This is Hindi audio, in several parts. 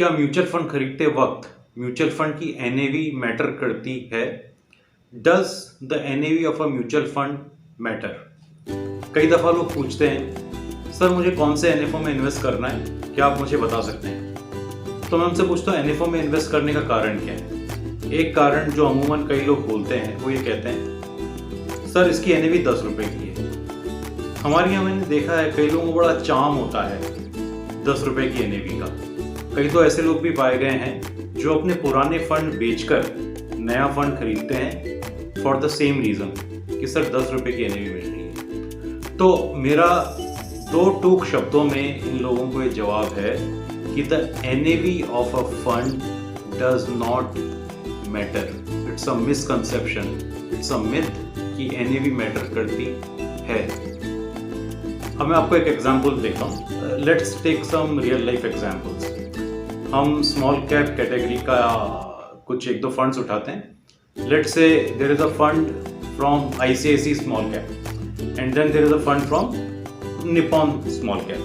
क्या म्यूचुअल फंड खरीदते वक्त म्यूचुअल फंड की एनएवी मैटर करती है? Does the NAV of a mutual fund matter? कई दफ़ा लोग पूछते हैं, सर मुझे कौन से एनएफओ में इन्वेस्ट करना है, क्या आप मुझे बता सकते हैं? तो मैं उनसे पूछता हूँ एनएफओ में इन्वेस्ट करने का कारण क्या है। एक कारण जो अमूमन कई लोग बोलते हैं वो ये कहते हैं, सर इसकी एनएवी 10 रुपये की है। हमारे यहाँ मैंने देखा है कई लोगों को बड़ा चार्म होता है 10 रुपये की एनएवी का। कई तो ऐसे लोग भी पाए गए हैं जो अपने पुराने फंड बेचकर नया फंड खरीदते हैं फॉर द सेम रीज़न कि सर 10 रुपये की एनएवी मिल रही है। तो मेरा दो टूक शब्दों में इन लोगों को ये जवाब है कि the NAV of a fund does not matter. It's a misconception, it's a myth कि एनएवी मैटर करती है। अब मैं आपको एक एग्जांपल देता हूँ। Let's take some real life examples. हम स्मॉल कैप कैटेगरी का कुछ एक दो फंड्स उठाते हैं। Let's say there is a fund from ICICI small cap and then there is a fund from Nippon small cap.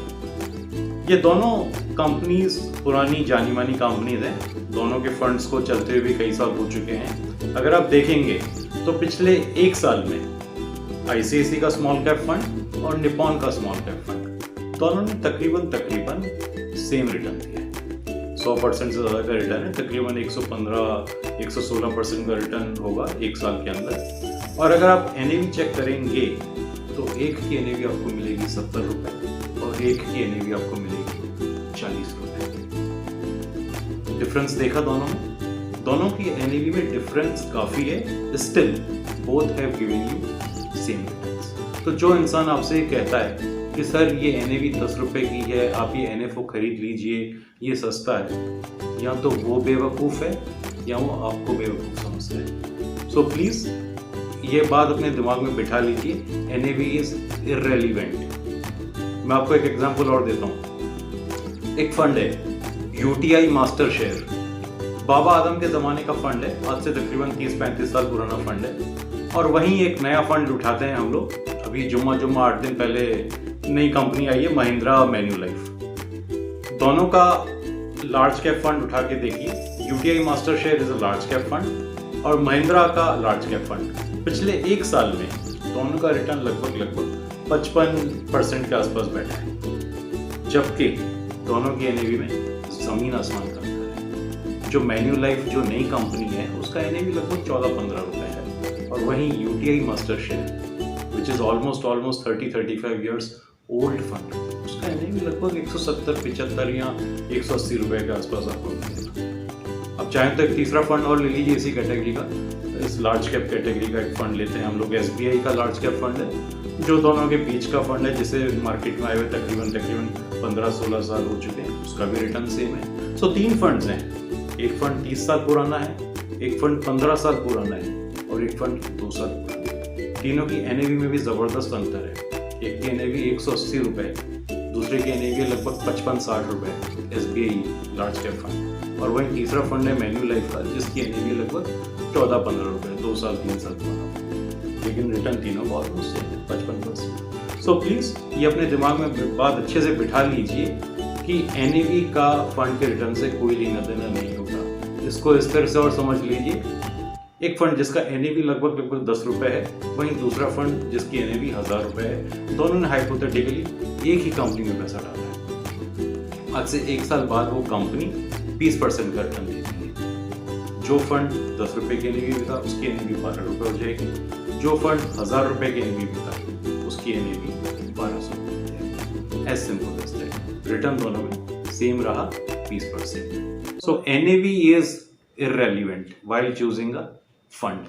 ये दोनों कंपनीज पुरानी जानी मानी कंपनीज हैं। दोनों के फंड्स को चलते हुए भी कई साल हो चुके हैं। अगर आप देखेंगे तो पिछले एक साल में आईसीआईसी का स्मॉल कैप फंड और निप्पॉन का स्मॉल कैप फंड दोनों ने तकरीबन सेम रिटर्न दिया है। 100% से ज़्यादा का रिटर्न है। तकरीबन 115-116% का रिटर्न होगा एक साल के अंदर। और अगर आप एनएवी चेक करेंगे तो एक की एनएवी आपको मिलेगी 70 रुपये और एक की एनएवी आपको मिलेगी 40 रुपये। डिफरेंस देखा दोनों में? दोनों की एनएवी में डिफरेंस काफ़ी है। Still both have given you same returns. तो जो इंसान आपसे कहता है कि सर ये एनएवी 10 रुपये की है, आप ये एनएफओ खरीद लीजिए, ये सस्ता है, या तो वो बेवकूफ़ है या वो आपको बेवकूफ़ समझता है। सो प्लीज़ ये बात अपने दिमाग में बिठा लीजिए, एनएवी इज़ इर्रेलीवेंट। मैं आपको एक एग्जांपल और देता हूँ। एक फंड है यूटीआई मास्टर शेयर। बाबा आदम के ज़माने का फंड है। आज से तकरीबन 30-35 साल पुराना फंड है। और वहीं एक नया फंड उठाते हैं हम लोग। अभी जुम्मा 8 दिन पहले नई कंपनी आई है महिंद्रा मैन्युलाइफ। दोनों का लार्ज कैप फंड उठा के देखिए। UTI master share is a large cap fund और महिंद्रा का लार्ज कैप फंड। पिछले एक साल में दोनों का रिटर्न लगभग 55% के आसपास बैठा है, जबकि दोनों की एनएवी में जमीन आसमान का अंतर है। जो मैन्युलाइफ जो नई कंपनी है उसका एनएवी लगभग 14-15 रुपये है और वहीं UTI master share which is almost 30-35 years old fund, उसका एनएवी लगभग 170-75 या 180 रुपए के आसपास आपको मिलेगा। अब चाहें तो एक तीसरा फंड और ले लीजिए इसी कैटेगरी का। इस लार्ज कैप कैटेगरी का एक फंड लेते हैं हम लोग। एसबीआई का लार्ज कैप फंड है जो दोनों के बीच का फंड है, जिसे मार्केट में आए हुए तकरीबन 15-16 साल हो चुके हैं। उसका भी रिटर्न सेम है। सो 3 फंड्स हैं। एक फंड 30 साल पुराना है, एक फंड 15 साल पुराना है और एक फंड 2 साल पुराना है। तीनों की एनएवी में भी ज़बरदस्त अंतर है। एक की एनएवी 180 रुपये, दूसरे की एनएवी लगभग 55-60 रुपये एसबीआई लार्ज कैप फंड। और वहीं तीसरा फंड है मैन्युलाइफ का जिसकी एनएवी लगभग 14-15 रुपये, 2 साल 3 साल पुराना, लेकिन रिटर्न तीनों का ऑलमोस्ट सेम है, 55%। सो प्लीज़ ये अपने दिमाग में बात अच्छे से बिठा लीजिए कि एनएवी का फंड के रिटर्न से कोई लेना देना नहीं होगा। इसको इस तरह से और समझ लीजिए, एक फंड जिसका एनएवी लगभग 10 रुपये है, वहीं दूसरा फंड जिसकी एनएवी 1000 रुपये है। दोनों ने हाइपोथेटिकली एक ही कंपनी में पैसा डाला है। आज से एक साल बाद वो कंपनी 20% का रिटर्न देती है। जो फंड 10 रुपये की एनएवी भी था उसकी एनएवी 12 रुपये हो जाएगी। जो फंड 1000 रुपये की एनएवी भी था उसकी एनएवी 1200 रुपये हो जाएगी। As simple as that. Return दोनों में सेम रहा 20%। So NAV is irrelevant while choosing a fund.